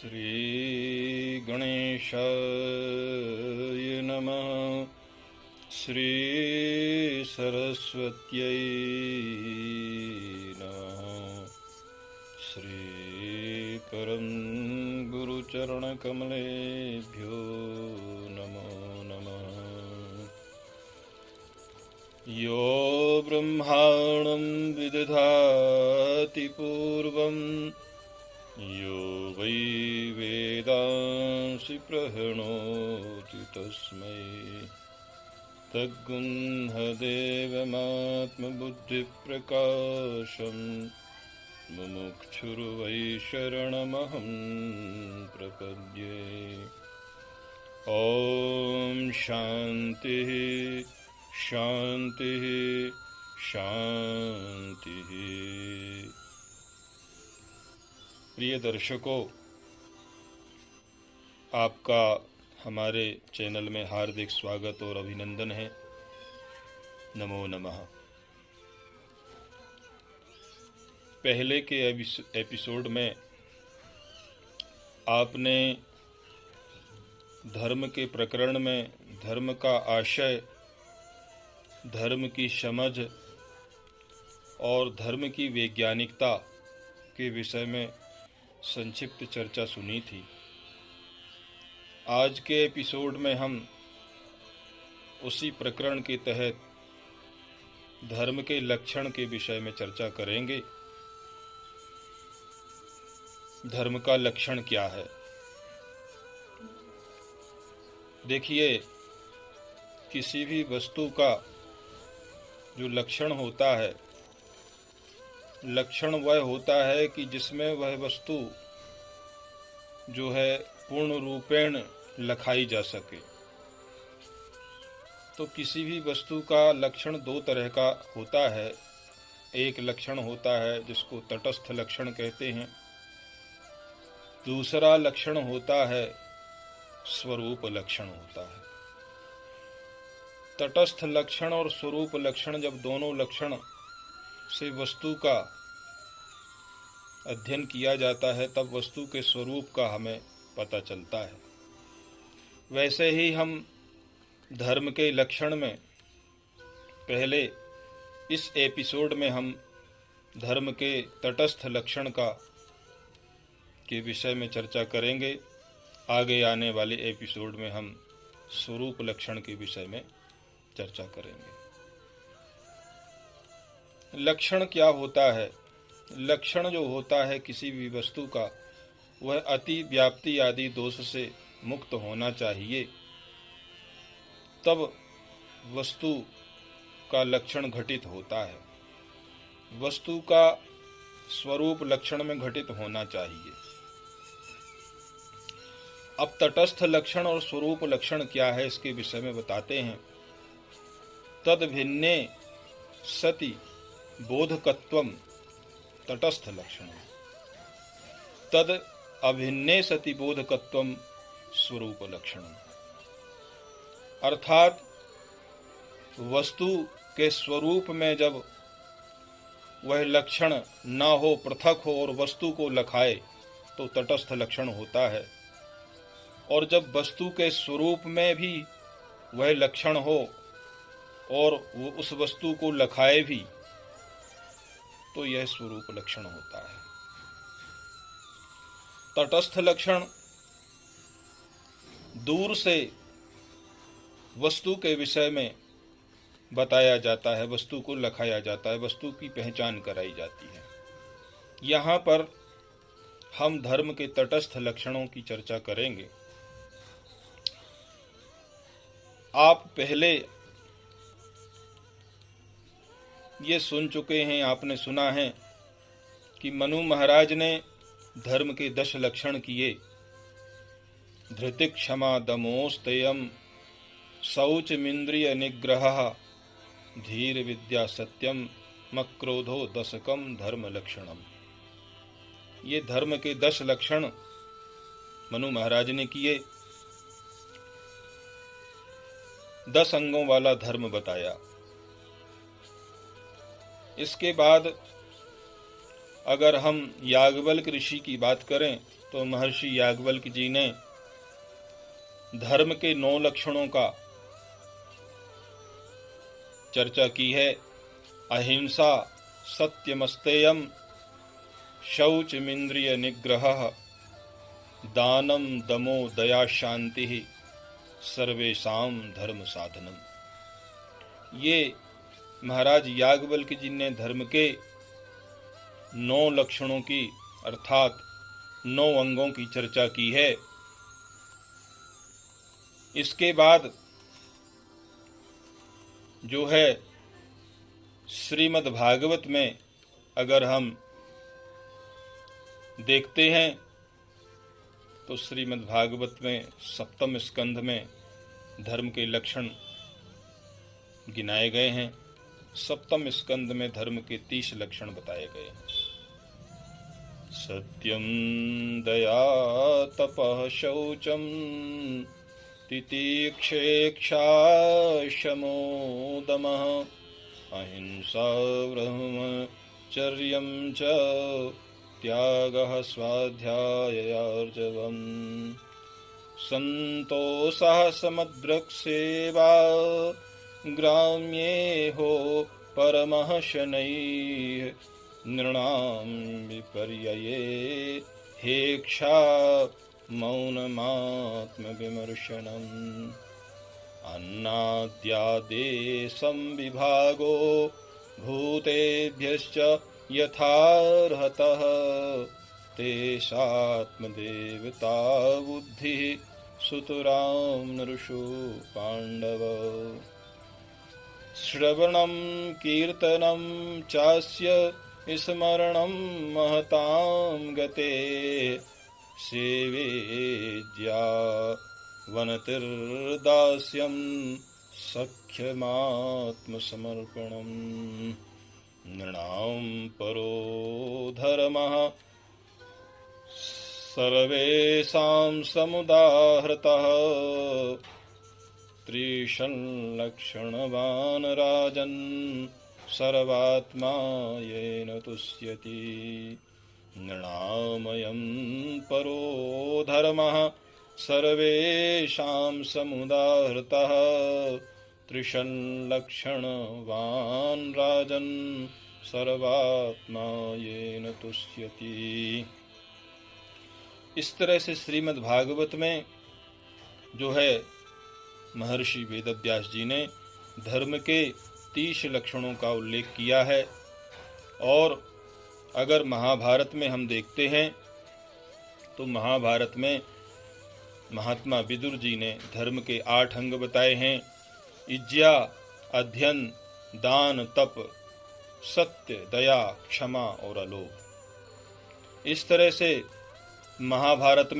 श्री गणेशाय नमः। श्री सरस्वत्यै नमः। श्री परम गुरुचरणकमलेभ्यो नमो नमः। यो ब्रह्माणं विदधाति पूर्वं यो वै वेदांसि प्रहृणोति तस्मै तद्गुह्यदेवमात्मबुद्धिप्रकाशं मुमुक्षुर्वै शरणमहं प्रपद्ये। ॐ शान्तिः शान्तिः शान्तिः। प्रिय दर्शकों, आपका हमारे चैनल में हार्दिक स्वागत और अभिनंदन है। नमो नमः। पहले के एपिसोड में आपने धर्म के प्रकरण में धर्म का आशय, धर्म की समझ और धर्म की वैज्ञानिकता के विषय में संक्षिप्त चर्चा सुनी थी। आज के एपिसोड में हम उसी प्रकरण के तहत धर्म के लक्षण के विषय में चर्चा करेंगे। धर्म का लक्षण क्या है? देखिए, किसी भी वस्तु का जो लक्षण होता है, लक्षण वह होता है कि जिसमें वह वस्तु जो है पूर्ण रूपेण लखाई जा सके। तो किसी भी वस्तु का लक्षण दो तरह का होता है। एक लक्षण होता है जिसको तटस्थ लक्षण कहते हैं। दूसरा लक्षण होता है स्वरूप लक्षण होता है। तटस्थ लक्षण और स्वरूप लक्षण, जब दोनों लक्षण से वस्तु का अध्ययन किया जाता है तब वस्तु के स्वरूप का हमें पता चलता है। वैसे ही हम धर्म के लक्षण में पहले इस एपिसोड में हम धर्म के तटस्थ लक्षण के विषय में चर्चा करेंगे। आगे आने वाले एपिसोड में हम स्वरूप लक्षण के विषय में चर्चा करेंगे। लक्षण क्या होता है? लक्षण जो होता है किसी भी वस्तु का, वह अति व्याप्ति आदि दोष से मुक्त होना चाहिए, तब वस्तु का लक्षण घटित होता है। वस्तु का स्वरूप लक्षण में घटित होना चाहिए। अब तटस्थ लक्षण और स्वरूप लक्षण क्या है, इसके विषय में बताते हैं। तद भिन्ने सति बोधकत्वम तटस्थ लक्षण, तद अभिन्ने सति बोधकत्वम स्वरूप लक्षण। अर्थात वस्तु के स्वरूप में जब वह लक्षण न हो, पृथक हो और वस्तु को लखाए तो तटस्थ लक्षण होता है। और जब वस्तु के स्वरूप में भी वह लक्षण हो और वो उस वस्तु को लखाए भी तो यह स्वरूप लक्षण होता है। तटस्थ लक्षण दूर से वस्तु के विषय में बताया जाता है, वस्तु को लखाया जाता है, वस्तु की पहचान कराई जाती है। यहाँ पर हम धर्म के तटस्थ लक्षणों की चर्चा करेंगे। आप पहले ये सुन चुके हैं, आपने सुना है कि मनु महाराज ने धर्म के 10 लक्षण किए। धृति क्षमा दमोस्तेयम शौचमिंद्रिय निग्रह धीर विद्या सत्यम मक्रोधो दशकम धर्म लक्षणम। ये धर्म के 10 लक्षण मनु महाराज ने किए। 10 अंगों वाला धर्म बताया। इसके बाद अगर हम याज्ञवल्क्य ऋषि की बात करें तो महर्षि याज्ञवल्क्य जी ने धर्म के 9 लक्षणों का चर्चा की है। अहिंसा, सत्यमस्तेयम, शौचमिंद्रिय निग्रहः, दानम दमो दया शांति, सर्वेषां धर्म साधनम। ये महाराज याज्ञवल्क्य जी ने धर्म के 9 लक्षणों की अर्थात 9 अंगों की चर्चा की है। इसके बाद जो है श्रीमद् भागवत में अगर हम देखते हैं तो श्रीमद् भागवत में 7वें स्कंध में धर्म के लक्षण गिनाए गए हैं। 7वें स्कंध में धर्म के 30 लक्षण बताए गए हैं। सत्यम दया तपः शौचम तितिक्षेक्षा शमो दमः अहिंसा ब्रह्मचर्यं च त्यागः स्वाध्यायार्जवम् संतोषः समदृक्सेवा ग्राम्येहो परमः शनैः नृणां विपर्यये हेक्षा मौनमात्मविमर्शनम् अन्नाद्यादेशं विभागो भूतेभ्यश्च यथार्हतः तेषात्मदेवता बुद्धिः सुतरां नृषु पाण्डव श्रवणं कीर्तनं चास्य स्मरणं महतां गते सेवेज्या वनतिर्दास्यं सख्यमात्मसमर्पणम् नृणां परो धर्मः सर्वेषां समुदाहृतः त्रिसंलक्षणवान् राजन् सर्वात्मा येन तुष्यति नृणामयं परो धर्मः सर्वेषां समुदाहृतः त्रिसंलक्षणवान् राजन् सर्वात्मा येन तुष्यति। इस तरह से श्रीमद् भागवत में जो है महर्षि वेदव्यास जी ने धर्म के 30 लक्षणों का उल्लेख किया है। और अगर महाभारत में हम देखते हैं तो महाभारत में महात्मा विदुर जी ने धर्म के 8 अंग बताए हैं। इज्जा, अध्ययन, दान, तप, सत्य, दया, क्षमा और अलोभ। इस तरह से महाभारत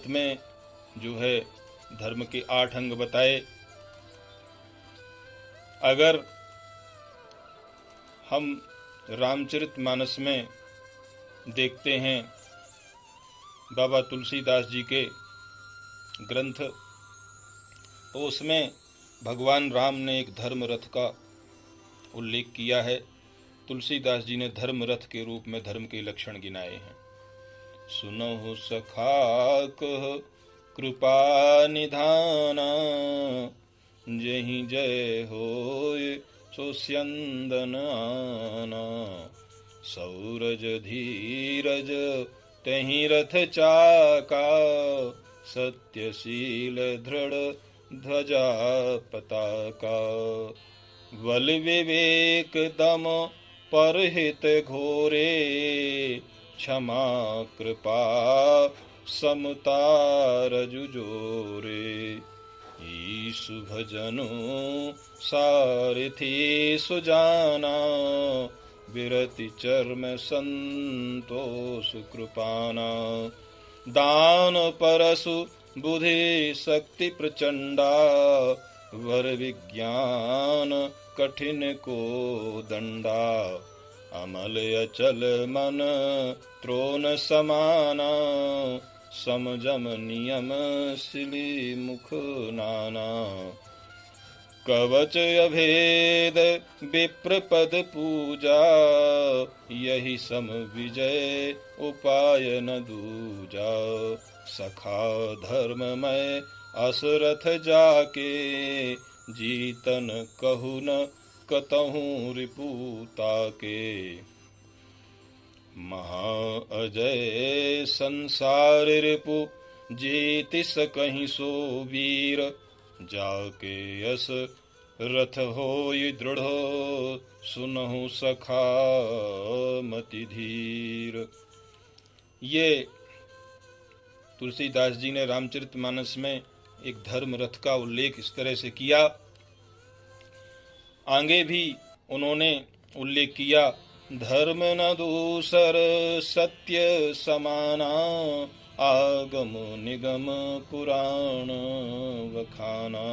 में जो है धर्म के 8 अंग बताए। अगर हम रामचरितमानस में देखते हैं बाबा तुलसीदास जी के ग्रंथ, तो उसमें भगवान राम ने एक धर्म रथ का उल्लेख किया है। तुलसीदास जी ने धर्म रथ के रूप में धर्म के लक्षण गिनाए हैं। सुनहु सखा कह कृपा निधाना, जहि जय होय सो स्यंदन आना। सौरज धीरज तहि रथ चाका, सत्यशील दृढ़ ध्वजा पताका। बल विवेक दम परहित घोरे, क्षमा कृपा समता रजु जोरे। ईशु भजनु सारथी सुजाना, विरति चर्म संतोष कृपाना। दान परसु बुद्धि शक्ति प्रचंडा, वर विज्ञान कठिन को दंडा। अमल अचल मन त्रोन समाना, समजम नियम सिली मुख नाना। कवच अभेद विप्रपद पूजा, यही सम विजय उपाय न दूजा। सखा धर्ममय असरथ जाके, जीतन कहु न कतहु रिपुता के। महा अजय संसार रिपु, जेति सकहि सो वीर। जाके यस रथ होय दृढ़, सुनहु सखा मति धीर। ये तुलसीदास जी ने रामचरितमानस में एक धर्म रथ का उल्लेख इस तरह से किया। आगे भी उन्होंने उल्लेख किया, धर्म न दूसर सत्य समाना, आगम निगम पुराण वखाना।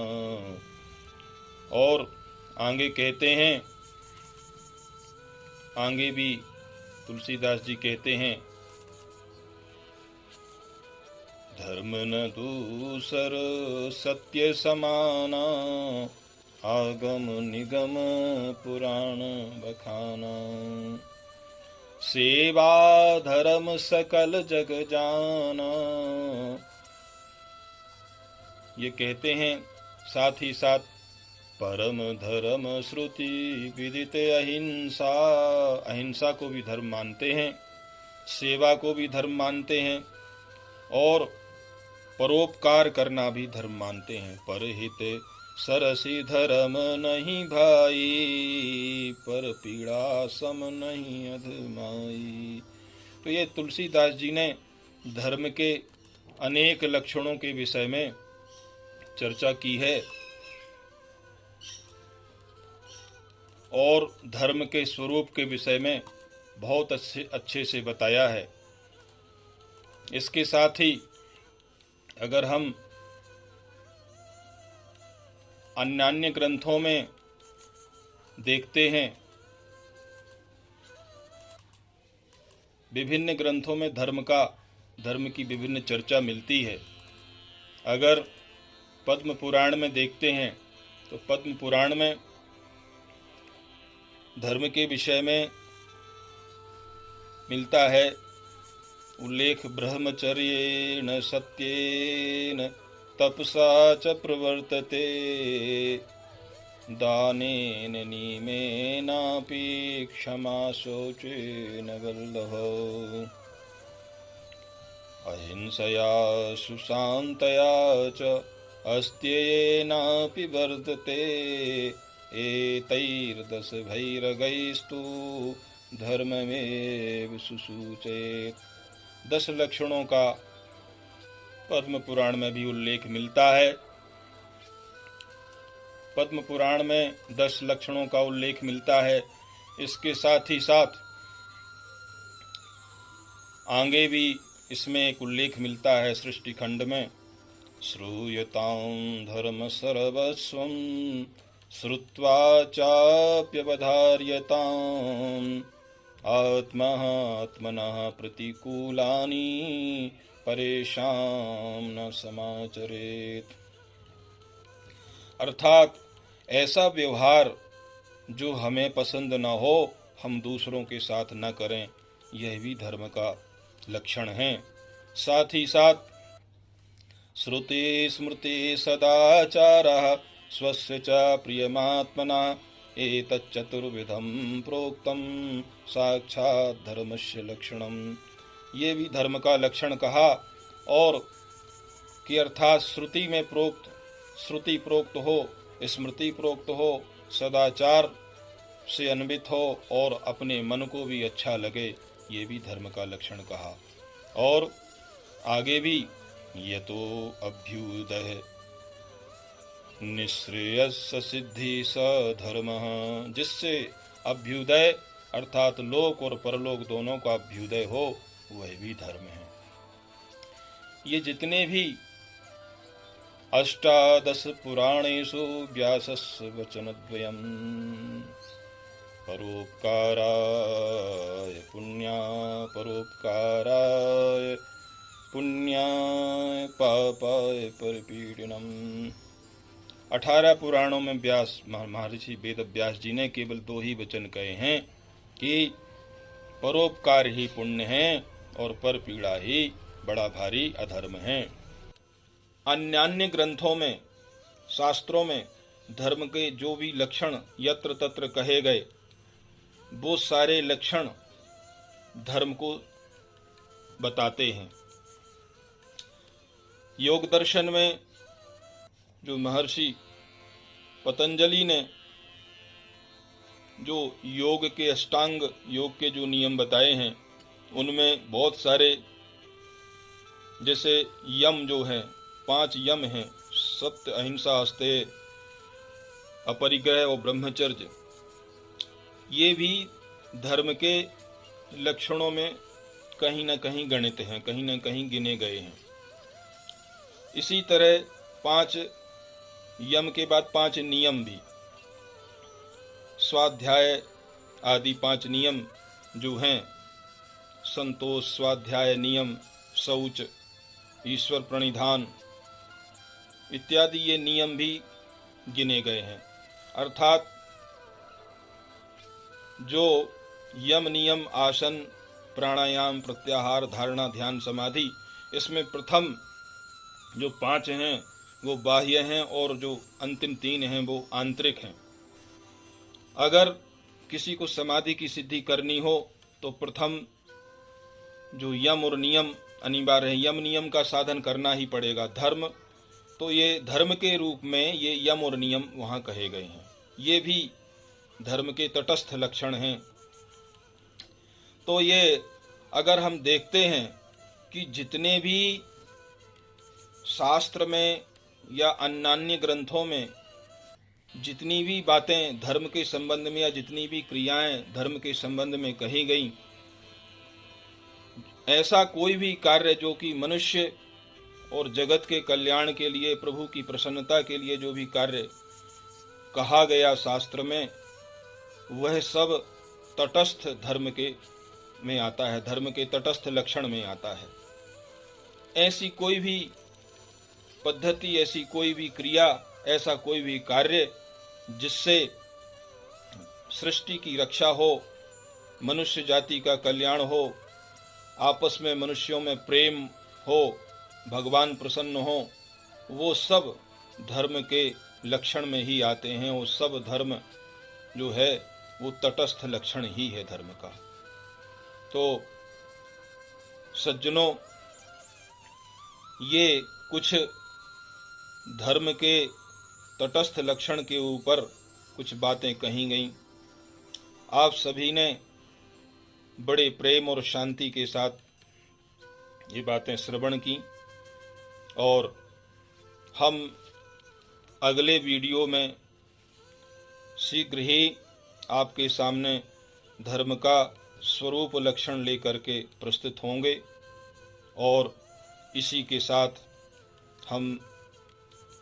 और आगे कहते हैं, आगे भी तुलसीदास जी कहते हैं, धर्म न दूसर सत्य समाना, आगम निगम पुराण बखाना। सेवा धर्म सकल जग जाना। ये कहते हैं, साथ ही साथ परम धर्म श्रुति विदित अहिंसा। अहिंसा को भी धर्म मानते हैं, सेवा को भी धर्म मानते हैं, और परोपकार करना भी धर्म मानते हैं। परहित सरसी धर्म नहीं भाई, पर पीड़ा सम नहीं अधमाई। तो ये तुलसीदास जी ने धर्म के अनेक लक्षणों के विषय में चर्चा की है और धर्म के स्वरूप के विषय में बहुत अच्छे से बताया है। इसके साथ ही अगर हम अन्य ग्रंथों में देखते हैं, विभिन्न ग्रंथों में धर्म की विभिन्न चर्चा मिलती है। अगर पद्म पुराण में देखते हैं तो पद्म पुराण में धर्म के विषय में मिलता है उल्लेख, ब्रह्मचर्येण सत्येन तपसा च प्रवर्तते, दानेन नियमेनापि क्षमा शौचेन वल्लभो। अहिंसया सुशान्तया च अस्त्येनापि वर्धते, एतैर्दशभैरगैस्तु धर्ममेव सुसूचेत्। 10 लक्षणों का पद्म पुराण में भी उल्लेख मिलता है। पद्म पुराण में 10 लक्षणों का उल्लेख मिलता है। इसके साथ ही साथ आगे भी इसमें एक उल्लेख मिलता है सृष्टि खंड में, श्रूयतां धर्म सर्वस्वं श्रुत्वा चाप्यवधार्यताम्, आत्मनः प्रतिकूलानि परेशान न समाचरेत। अर्थात ऐसा व्यवहार जो हमें पसंद न हो, हम दूसरों के साथ न करें, यह भी धर्म का लक्षण है। साथ ही साथ श्रुति स्मृति सदाचारः स्वस्य च प्रियमात्मना, एतच्चतुर्विधं प्रोक्तं साक्षात् धर्मस्य लक्षणम्। ये भी धर्म का लक्षण कहा, और कि अर्थात श्रुति प्रोक्त हो, स्मृति प्रोक्त हो, सदाचार से अन्वित हो और अपने मन को भी अच्छा लगे, ये भी धर्म का लक्षण कहा। और आगे भी यतो अभ्युदय निःश्रेयस्य सिद्धि स धर्मः, जिससे अभ्युदय अर्थात लोक और परलोक दोनों का अभ्युदय हो, वह भी धर्म है। ये जितने भी 18 पुराणेषु व्यासस्य वचनद्वयम्, परोपकाराय पुण्याय पापाय परिपीडनम्, 18 पुराणों में व्यास महर्षि वेद व्यास जी ने केवल 2 ही वचन कहे हैं कि परोपकार ही पुण्य है और पर पीड़ा ही बड़ा भारी अधर्म है। अन्य ग्रंथों में, शास्त्रों में धर्म के जो भी लक्षण यत्र तत्र कहे गए, वो सारे लक्षण धर्म को बताते हैं। योग दर्शन में जो महर्षि पतंजलि ने जो योग के अष्टांग योग के जो नियम बताए हैं, उनमें बहुत सारे, जैसे यम जो है, 5 यम हैं, सत्य, अहिंसा, अस्तेय, अपरिग्रह और ब्रह्मचर्य, ये भी धर्म के लक्षणों में कहीं न कहीं गणित हैं, कहीं न कहीं गिने गए हैं। इसी तरह 5 यम के बाद 5 नियम भी, स्वाध्याय आदि 5 नियम जो हैं, संतोष, स्वाध्याय नियम, शौच, ईश्वर प्रणिधान इत्यादि, ये नियम भी गिने गए हैं। अर्थात जो यम नियम, आसन, प्राणायाम, प्रत्याहार, धारणा, ध्यान, समाधि, इसमें प्रथम जो 5 हैं वो बाह्य हैं और जो अंतिम 3 हैं वो आंतरिक हैं। अगर किसी को समाधि की सिद्धि करनी हो तो प्रथम जो यम और नियम अनिवार्य है, यम नियम का साधन करना ही पड़ेगा। धर्म, तो ये धर्म के रूप में ये यम और नियम वहाँ कहे गए हैं, ये भी धर्म के तटस्थ लक्षण हैं। तो ये अगर हम देखते हैं कि जितने भी शास्त्र में या अन्य ग्रंथों में जितनी भी बातें धर्म के संबंध में या जितनी भी क्रियाएं धर्म के संबंध में कही गई, ऐसा कोई भी कार्य जो कि मनुष्य और जगत के कल्याण के लिए, प्रभु की प्रसन्नता के लिए जो भी कार्य कहा गया शास्त्र में, वह सब तटस्थ धर्म के में आता है, धर्म के तटस्थ लक्षण में आता है। ऐसी कोई भी पद्धति, ऐसी कोई भी क्रिया, ऐसा कोई भी कार्य जिससे सृष्टि की रक्षा हो, मनुष्य जाति का कल्याण हो, आपस में मनुष्यों में प्रेम हो, भगवान प्रसन्न हो, वो सब धर्म के लक्षण में ही आते हैं। वो सब धर्म जो है वो तटस्थ लक्षण ही है धर्म का। तो सज्जनों, ये कुछ धर्म के तटस्थ लक्षण के ऊपर कुछ बातें कही गईं। आप सभी ने बड़े प्रेम और शांति के साथ ये बातें श्रवण की और हम अगले वीडियो में शीघ्र ही आपके सामने धर्म का स्वरूप लक्षण लेकर के प्रस्तुत होंगे और इसी के साथ हम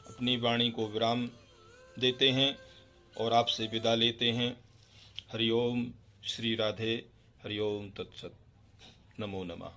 अपनी वाणी को विराम देते हैं और आपसे विदा लेते हैं। हरि ओम, श्री राधे, हरि ओम तत्सत, नमो नमः।